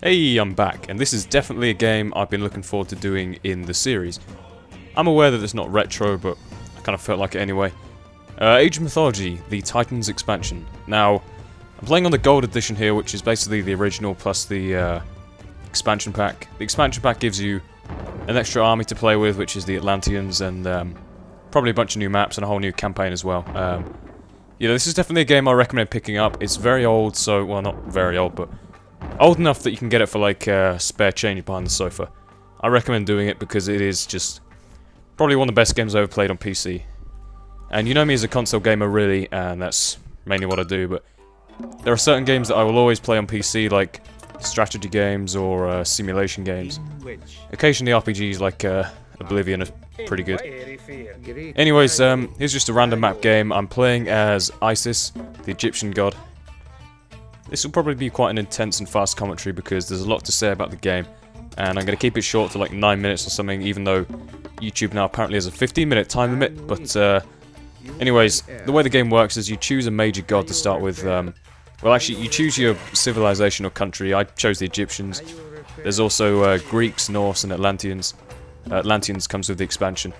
Hey, I'm back, and this is definitely a game I've been looking forward to doing in the series. I'm aware that it's not retro, but I kind of felt like it anyway. Age of Mythology, the Titans expansion. Now, I'm playing on the Gold Edition here, which is basically the original plus the expansion pack. The expansion pack gives you an extra army to play with, which is the Atlanteans, and probably a bunch of new maps and a whole new campaign as well. You know, this is definitely a game I recommend picking up. It's very old, so, well, not very old, but old enough that you can get it for like spare change behind the sofa. I recommend doing it because it is just probably one of the best games I've ever played on PC. And you know me as a console gamer really, and that's mainly what I do, but there are certain games that I will always play on PC, like strategy games or simulation games. Occasionally RPGs like Oblivion are pretty good. Anyways, here's just a random map game. I'm playing as Isis, the Egyptian god. This will probably be quite an intense and fast commentary because there's a lot to say about the game, and I'm going to keep it short to like 9 minutes or something, even though YouTube now apparently has a 15-minute time limit. But anyways, the way the game works is you choose a major god to start with. Well, actually, you choose your civilization or country. I chose the Egyptians. There's also Greeks, Norse, and Atlanteans. Atlanteans comes with the expansion.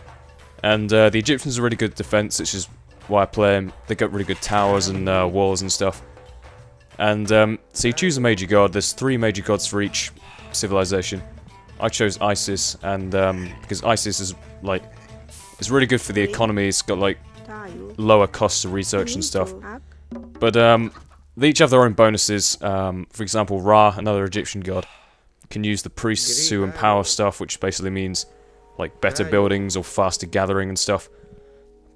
And the Egyptians are really good at defense, which is why I play them. They got really good towers and walls and stuff. And so you choose a major god. There's 3 major gods for each civilization. I chose Isis, and because Isis is like, it's really good for the economy. It's got like lower costs of research and stuff. But they each have their own bonuses. For example, Ra, another Egyptian god, can use the priests to empower stuff, which basically means like better buildings or faster gathering and stuff.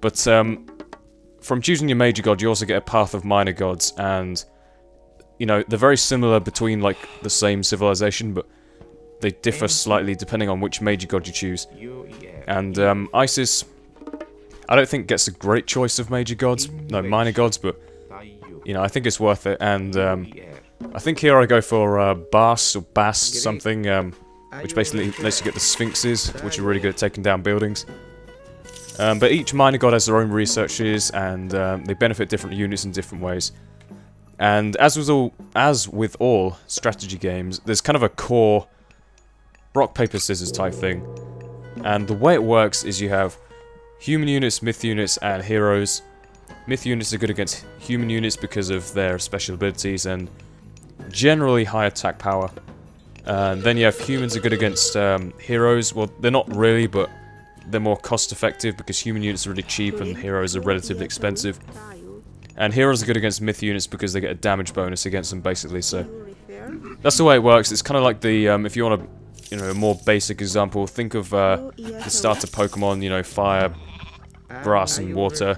But from choosing your major god, you also get a path of minor gods, and you know, they're very similar between, like, the same civilization, but they differ slightly depending on which major god you choose. And, Isis, I don't think gets a great choice of major gods, no, minor gods, but, you know, I think it's worth it, and, I think here I go for, Bast, or Bast something, which basically lets you get the Sphinxes, which are really good at taking down buildings. But each minor god has their own researches, and, they benefit different units in different ways. And as with all strategy games, there's kind of a core rock, paper, scissors type thing. And the way it works is you have human units, myth units, and heroes. Myth units are good against human units because of their special abilities and generally high attack power. Then you have humans are good against heroes. Well, they're not really, but they're more cost effective because human units are really cheap and heroes are relatively expensive. And heroes are good against myth units because they get a damage bonus against them, basically, so that's the way it works. It's kind of like the, if you want a, you know, a more basic example, think of the starter Pokemon, you know, fire, grass, and water.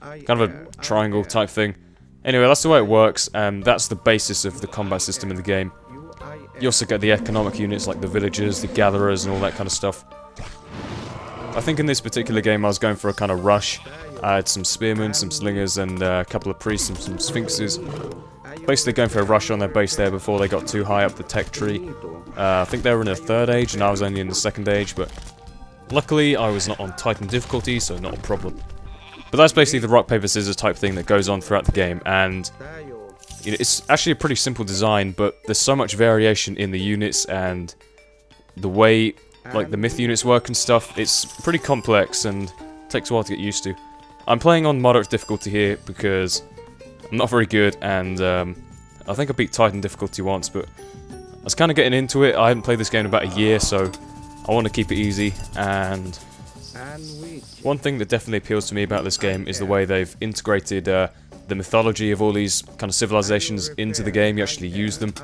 Kind of a triangle type thing. Anyway, that's the way it works, and that's the basis of the combat system in the game. You also get the economic units like the villagers, the gatherers, and all that kind of stuff. I think in this particular game I was going for a kind of rush. I had some spearmen, some slingers, and a couple of priests and some sphinxes. Basically going for a rush on their base there before they got too high up the tech tree. I think they were in the 3rd age and I was only in the 2nd age, but luckily I was not on Titan difficulty, so not a problem. But that's basically the rock, paper, scissors type thing that goes on throughout the game, and you know, it's actually a pretty simple design, but there's so much variation in the units and the way like the myth units work and stuff. It's pretty complex and takes a while to get used to. I'm playing on moderate difficulty here because I'm not very good, and I think I beat Titan difficulty once, but I was kind of getting into it. I hadn't played this game in about a year, so I want to keep it easy. And one thing that definitely appeals to me about this game is the way they've integrated the mythology of all these kind of civilizations into the game. You actually use them,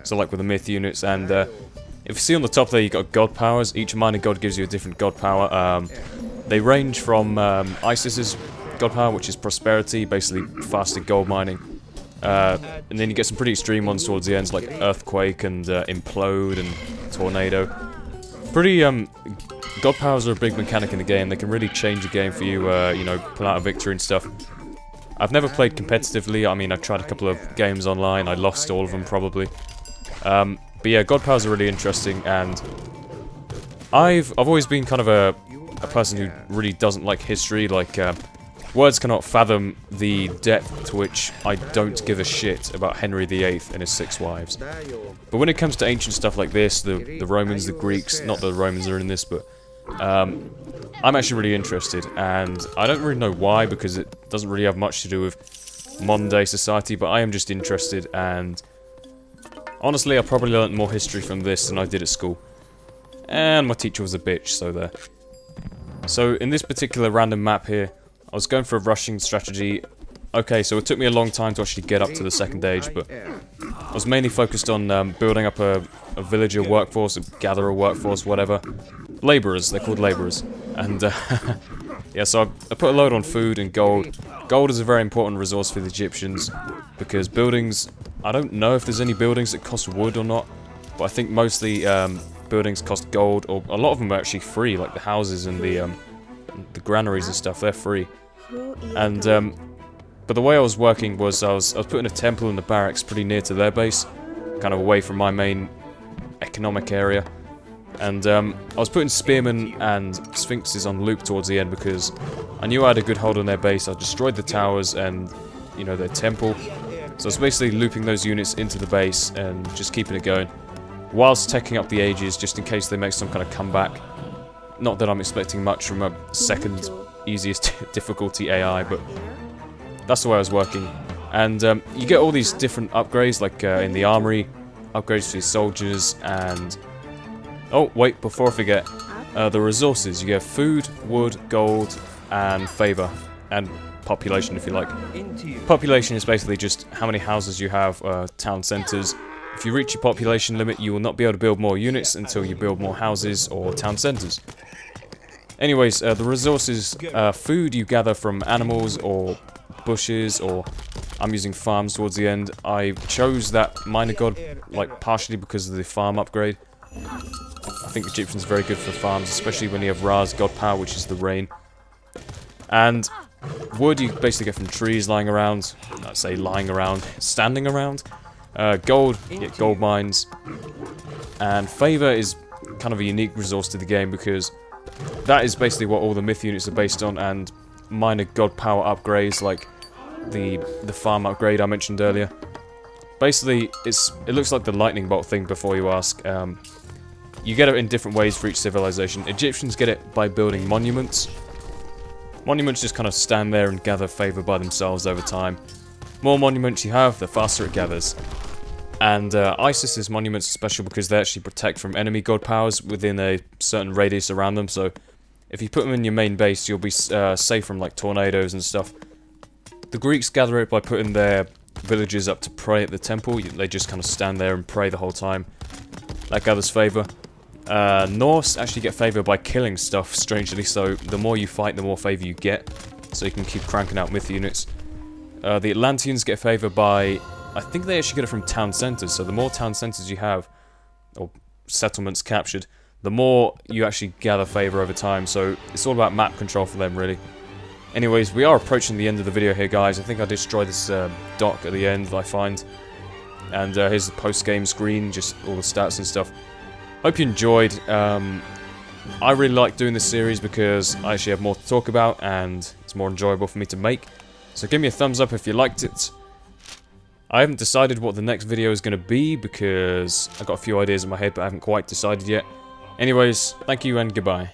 so like with the myth units. And if you see on the top there, you got god powers. Each minor god gives you a different god power. They range from Isis's god power, which is prosperity, basically faster gold mining. And then you get some pretty extreme ones towards the ends, like earthquake and implode and tornado. Pretty, god powers are a big mechanic in the game. They can really change the game for you, you know, pull out a victory and stuff. I've never played competitively. I mean, I've tried a couple of games online. I lost all of them, probably. But yeah, god powers are really interesting, and I've always been kind of a person who really doesn't like history. Like, Words cannot fathom the depth to which I don't give a shit about Henry VIII and his 6 wives. But when it comes to ancient stuff like this, the Romans, the Greeks, not that the Romans are in this, but I'm actually really interested, and I don't really know why, because it doesn't really have much to do with modern day society, but I am just interested, and honestly I probably learnt more history from this than I did at school. And my teacher was a bitch, so there. So in this particular random map here, I was going for a rushing strategy. Okay, so it took me a long time to actually get up to the second age, but I was mainly focused on building up a villager workforce, a gatherer workforce, whatever. Labourers, they're called labourers. And yeah, so I put a load on food and gold. Gold is a very important resource for the Egyptians, because buildings, I don't know if there's any buildings that cost wood or not, but I think mostly buildings cost gold, or a lot of them are actually free, like the houses and the granaries and stuff, they're free. And but the way I was working was I was putting a temple in the barracks pretty near to their base, kind of away from my main economic area. And I was putting spearmen and sphinxes on loop towards the end because I knew I had a good hold on their base. I destroyed the towers and, you know, their temple. So I was basically looping those units into the base and just keeping it going, whilst taking up the ages just in case they make some kind of comeback. Not that I'm expecting much from a second easiest difficulty AI, but that's the way I was working. And you get all these different upgrades, like in the armory, upgrades for your soldiers, and... oh, wait, before I forget, the resources. You get food, wood, gold, and favour, and population, if you like. Population is basically just how many houses you have, town centres. If you reach your population limit, you will not be able to build more units until you build more houses or town centres. Anyways, the resources, food you gather from animals or bushes, or I'm using farms towards the end. I chose that minor god, like, partially because of the farm upgrade. I think Egyptians are very good for farms, especially when you have Ra's god power, which is the rain. And wood you basically get from trees lying around. I say lying around, standing around. Gold, you get gold mines. And favour is kind of a unique resource to the game because that is basically what all the myth units are based on, and minor god power upgrades like the farm upgrade I mentioned earlier. Basically, it looks like the lightning bolt thing before you ask. You get it in different ways for each civilization. Egyptians get it by building monuments. Monuments just kind of stand there and gather favour by themselves over time. More monuments you have, the faster it gathers. And ISIS's monuments are special because they actually protect from enemy god powers within a certain radius around them, so if you put them in your main base, you'll be safe from like tornadoes and stuff. The Greeks gather it by putting their villagers up to pray at the temple. They just kind of stand there and pray the whole time. That gathers favour. Norse actually get favour by killing stuff, strangely, so the more you fight, the more favour you get, so you can keep cranking out myth units. The Atlanteans get favour by... I think they actually get it from town centres, so the more town centres you have, or settlements captured, the more you actually gather favour over time, so it's all about map control for them, really. Anyways, we are approaching the end of the video here, guys. I think I destroyed this dock at the end, I find. And here's the post-game screen, just all the stats and stuff. Hope you enjoyed. I really like doing this series because I actually have more to talk about, and it's more enjoyable for me to make. So give me a thumbs up if you liked it. I haven't decided what the next video is going to be because I've got a few ideas in my head, but I haven't quite decided yet. Anyways, thank you and goodbye.